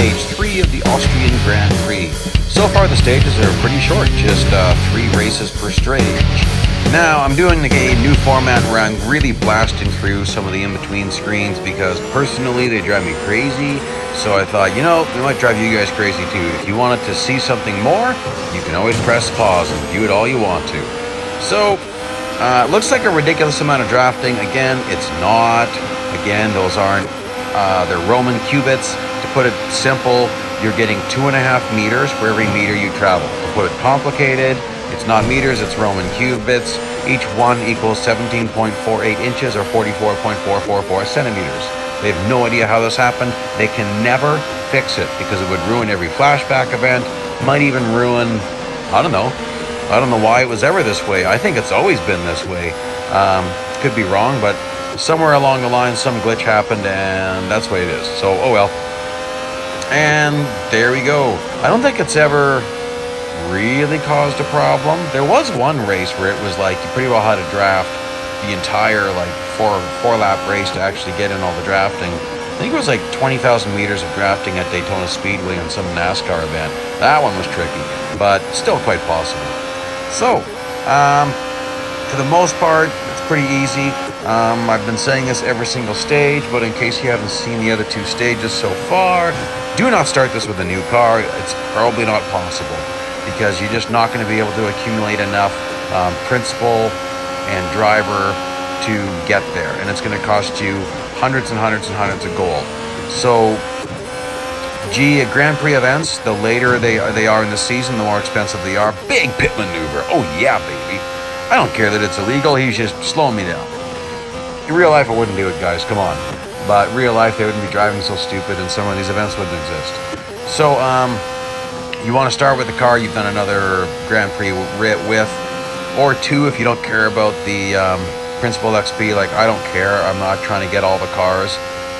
Stage 3 of the Austrian Grand Prix. So far the stages are pretty short, just 3 races per stage. Now I'm doing a new format where I'm really blasting through some of the in-between screens because personally they drive me crazy. So I thought, you know, they might drive you guys crazy too. If you wanted to see something more, you can always press pause and view it all you want to. So, looks like a ridiculous amount of drafting. Again, it's not. Again, those aren't, they're Roman cubits. To put it simple, you're getting 2.5 meters for every meter you travel. To put it complicated, it's not meters, it's Roman cubits. Each one equals 17.48 inches or 44.444 centimeters. They have no idea how this happened. They can never fix it because it would ruin every flashback event. Might even ruin, I don't know why it was ever this way. I think it's always been this way. Could be wrong, but somewhere along the line some glitch happened and that's the way it is. So, oh well. And there we go. I don't think it's ever really caused a problem. There was one race where it was like you pretty well had to draft the entire like four lap race to actually get in all the drafting. I think it was like 20,000 meters of drafting at Daytona Speedway on some NASCAR event. That one was tricky, but still quite possible. So, for the most part, it's pretty easy. I've been saying this every single stage, but in case you haven't seen the other 2 stages so far, do not start this with a new car. It's probably not possible because you're just not going to be able to accumulate enough principal and driver to get there, and it's going to cost you hundreds and hundreds and hundreds of gold. So, gee, at Grand Prix events, the later they are in the season, the more expensive they are. Big pit maneuver. Oh yeah, baby. I don't care that it's illegal. He's just slowing me down. In real life, I wouldn't do it, guys. Come on. But in real life, they wouldn't be driving so stupid, and some of these events wouldn't exist. So, you want to start with the car you've done another Grand Prix with, or 2 if you don't care about the Principal XP. Like, I don't care. I'm not trying to get all the cars.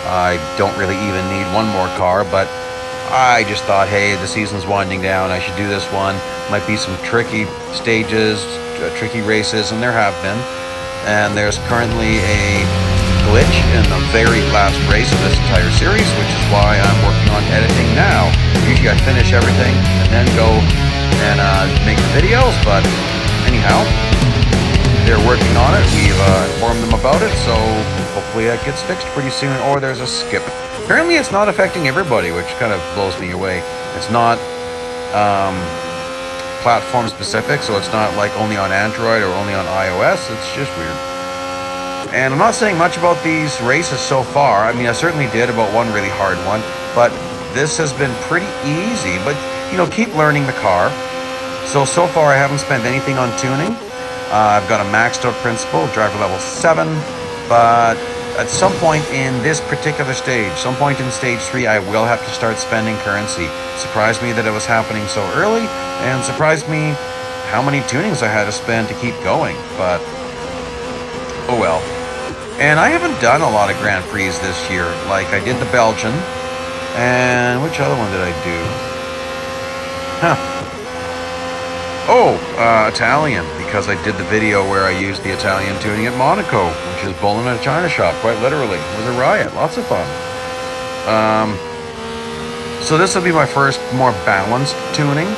I don't really even need one more car, but I just thought, hey, the season's winding down. I should do this one. Might be some tricky stages, tricky races, and there have been. And there's currently a glitch in the very last race of this entire series, which is why I'm working on editing now. Usually I finish everything and then go and make the videos, but anyhow, they're working on it. We've informed them about it, so hopefully that gets fixed pretty soon, or there's a skip. Apparently it's not affecting everybody, which kind of blows me away. It's not platform specific, so it's not like only on Android or only on iOS. It's just weird. And I'm not saying much about these races so far. I mean, I certainly did about one really hard one, but this has been pretty easy. But, you know, keep learning the car. So far I haven't spent anything on tuning. I've got a maxed out principal, driver level 7, but at some point in this particular stage, some point in stage 3, I will have to start spending currency. Surprised me that it was happening so early, and surprised me how many tunings I had to spend to keep going, but oh well. And I haven't done a lot of Grand Prix this year. Like, I did the Belgian, and which other one did I do? Italian, because I did the video where I used the Italian tuning at Monaco, which is bowling at a China shop, quite literally. It was a riot, lots of fun. So this will be my first more balanced tuning.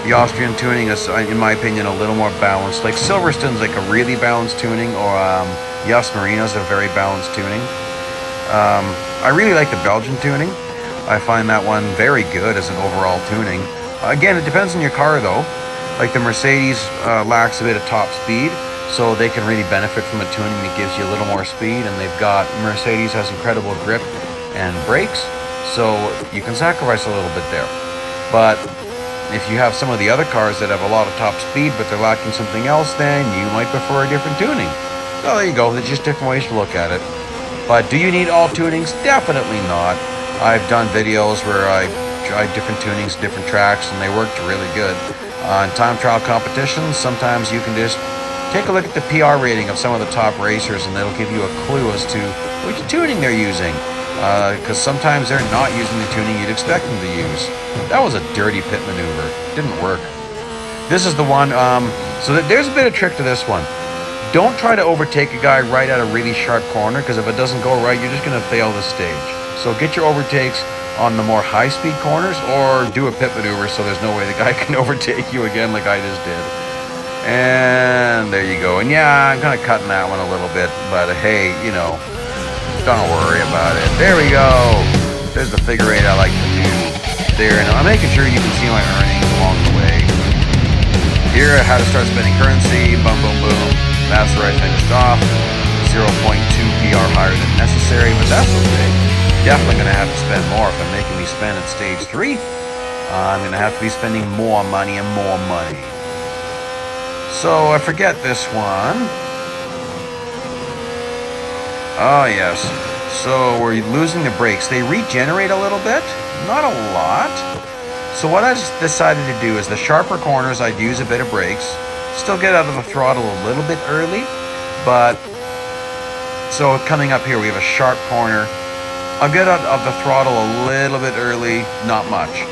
The Austrian tuning is, in my opinion, a little more balanced. Like Silverstone's like a really balanced tuning, or Yas Marina's a very balanced tuning. I really like the Belgian tuning. I find that one very good as an overall tuning. Again, it depends on your car though. Like the Mercedes lacks a bit of top speed, so they can really benefit from a tuning that gives you a little more speed, and Mercedes has incredible grip and brakes, so you can sacrifice a little bit there. But if you have some of the other cars that have a lot of top speed, but they're lacking something else, then you might prefer a different tuning. So there you go, there's just different ways to look at it. But do you need all tunings? Definitely not. I've done videos where I tried different tunings, different tracks, and they worked really good. On time trial competitions, sometimes you can just take a look at the PR rating of some of the top racers, and it'll give you a clue as to which tuning they're using. Because sometimes they're not using the tuning you'd expect them to use. That was a dirty pit maneuver. Didn't work. This is the one, there's a bit of trick to this one. Don't try to overtake a guy right at a really sharp corner, because if it doesn't go right, you're just going to fail the stage. So get your overtakes on the more high-speed corners, or do a pit maneuver so there's no way the guy can overtake you again like I just did. And there you go. And yeah, I'm kind of cutting that one a little bit, but hey, you know, don't worry about it. There we go. There's the figure eight I like to do there. And I'm making sure you can see my earnings along the way. Here I had to start spending currency. Boom, boom, boom. That's where I finished off. 0.2 PR higher than necessary, but that's okay. Definitely going to have to spend more if I'm making me spend at stage 3. I'm going to have to be spending more money and more money. So I forget this one. Oh yes. So we're losing the brakes. They regenerate a little bit, not a lot. So what I decided to do is the sharper corners I'd use a bit of brakes. Still get out of the throttle a little bit early, but so coming up here we have a sharp corner. I'll get out of the throttle a little bit early, not much.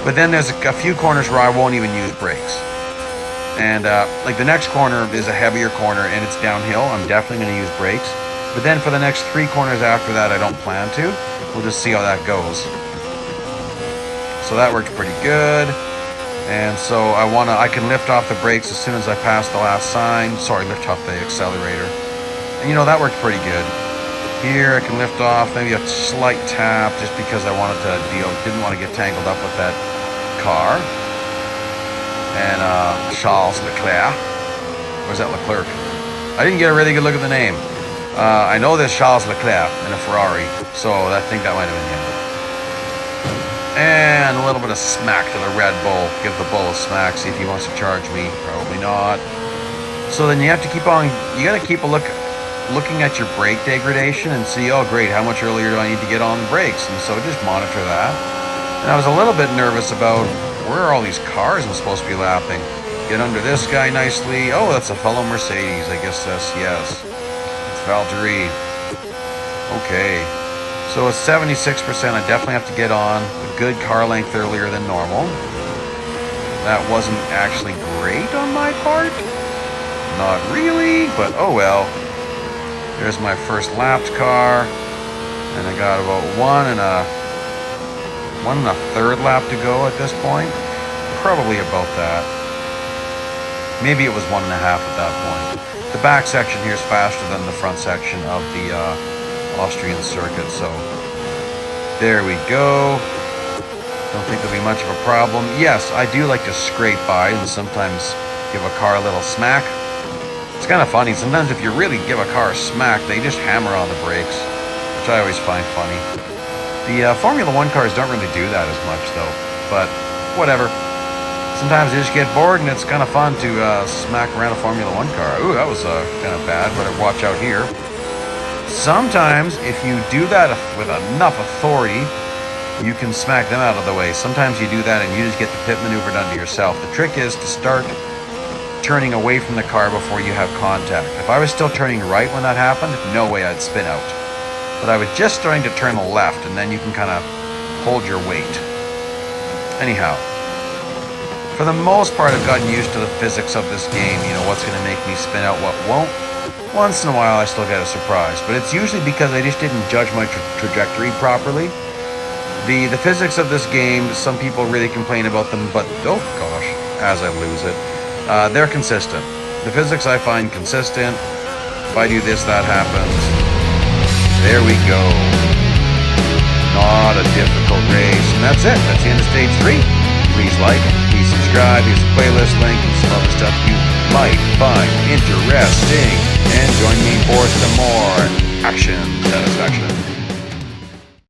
But then there's a few corners where I won't even use brakes. And like the next corner is a heavier corner and it's downhill. I'm definitely going to use brakes. But then for the next 3 corners after that, I don't plan to. We'll just see how that goes. So that worked pretty good. And so I can lift off the brakes as soon as I pass the last sign. Sorry, lift off the accelerator. And you know, that worked pretty good. Here I can lift off, maybe a slight tap, just because I wanted to didn't want to get tangled up with that car. And Charles Leclerc. Or is that Leclerc? I didn't get a really good look at the name. I know there's Charles Leclerc in a Ferrari, so I think that might have been him. And a little bit of smack to the Red Bull. Give the bull a smack, see if he wants to charge me. Probably not. So then you have to keep on, you got to keep looking at your brake degradation and see, oh great, how much earlier do I need to get on the brakes? And so just monitor that. And I was a little bit nervous about where are all these cars I'm supposed to be lapping. Get under this guy nicely. Oh, that's a fellow Mercedes. I guess that's, yes. It's Valtteri. Okay. So it's 76%. I definitely have to get on a good car length earlier than normal. That wasn't actually great on my part. Not really, but oh well. There's my first lapped car. And I got about one and a third lap to go at this point. Probably about that. Maybe it was 1.5 at that point. The back section here is faster than the front section of the Austrian circuit, so there we go. Don't think there'll be much of a problem. Yes, I do like to scrape by and sometimes give a car a little smack. It's kind of funny. Sometimes if you really give a car a smack, they just hammer on the brakes, which I always find funny. The Formula 1 cars don't really do that as much, though, but whatever. Sometimes they just get bored, and it's kind of fun to smack around a Formula 1 car. Ooh, that was kind of bad, but watch out here. Sometimes, if you do that with enough authority, you can smack them out of the way. Sometimes you do that, and you just get the pit maneuver done to yourself. The trick is to start turning away from the car before you have contact. If I was still turning right when that happened, no way I'd spin out. But I was just starting to turn left, and then you can kind of hold your weight. Anyhow, for the most part, I've gotten used to the physics of this game. You know, what's going to make me spin out, what won't. Once in a while, I still get a surprise, but it's usually because I just didn't judge my trajectory properly. The physics of this game, some people really complain about them, but oh gosh, as I lose it, they're consistent. The physics I find consistent. If I do this, that happens. There we go. Not a difficult race. And that's it. That's the end of stage 3. Please like, please subscribe. Here's a playlist link and some other stuff you might find interesting. And join me for some more action satisfaction.